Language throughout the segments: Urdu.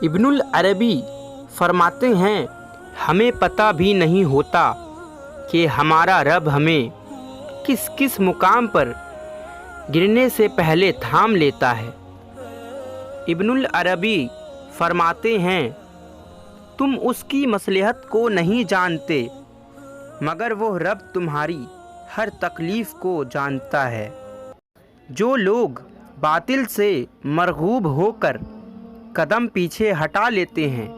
ابن العربی فرماتے ہیں ہمیں پتہ بھی نہیں ہوتا کہ ہمارا رب ہمیں کس کس مقام پر گرنے سے پہلے تھام لیتا ہے۔ ابن العربی فرماتے ہیں تم اس کی مصلحت کو نہیں جانتے مگر وہ رب تمہاری ہر تکلیف کو جانتا ہے۔ جو لوگ باطل سے مرغوب ہو کر قدم پیچھے ہٹا لیتے ہیں،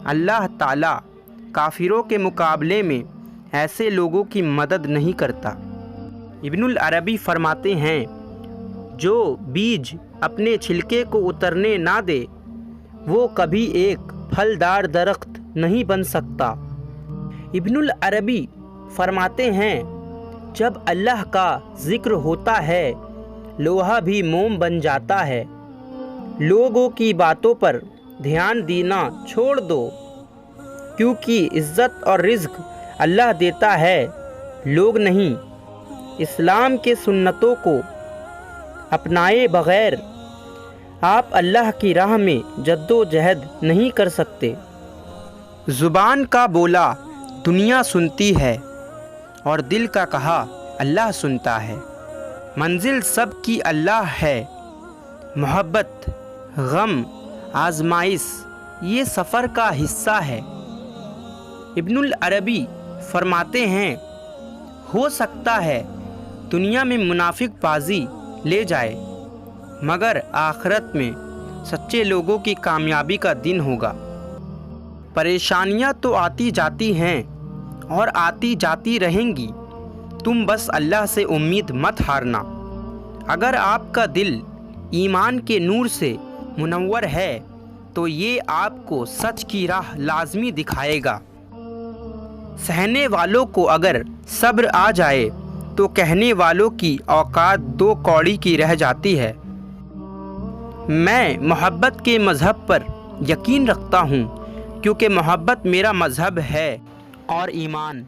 اللہ تعالیٰ کافروں کے مقابلے میں ایسے لوگوں کی مدد نہیں کرتا۔ ابن العربی فرماتے ہیں جو بیج اپنے چھلکے کو اترنے نہ دے وہ کبھی ایک پھلدار درخت نہیں بن سکتا۔ ابن العربی فرماتے ہیں جب اللہ کا ذکر ہوتا ہے لوہا بھی موم بن جاتا ہے۔ لوگوں کی باتوں پر دھیان دینا چھوڑ دو کیونکہ عزت اور رزق اللہ دیتا ہے، لوگ نہیں۔ اسلام کے سنتوں کو اپنائے بغیر آپ اللہ کی راہ میں جد و جہد نہیں کر سکتے۔ زبان کا بولا دنیا سنتی ہے اور دل کا کہا اللہ سنتا ہے۔ منزل سب کی اللہ ہے، محبت، غم، آزمائش یہ سفر کا حصہ ہے۔ ابن العربی فرماتے ہیں ہو سکتا ہے دنیا میں منافق بازی لے جائے مگر آخرت میں سچے لوگوں کی کامیابی کا دن ہوگا۔ پریشانیاں تو آتی جاتی ہیں اور آتی جاتی رہیں گی، تم بس اللہ سے امید مت ہارنا۔ اگر آپ کا دل ایمان کے نور سے منور ہے تو یہ آپ کو سچ کی راہ لازمی دکھائے گا۔ سہنے والوں کو اگر صبر آ جائے تو کہنے والوں کی اوقات دو کوڑی کی رہ جاتی ہے۔ میں محبت کے مذہب پر یقین رکھتا ہوں کیونکہ محبت میرا مذہب ہے اور ایمان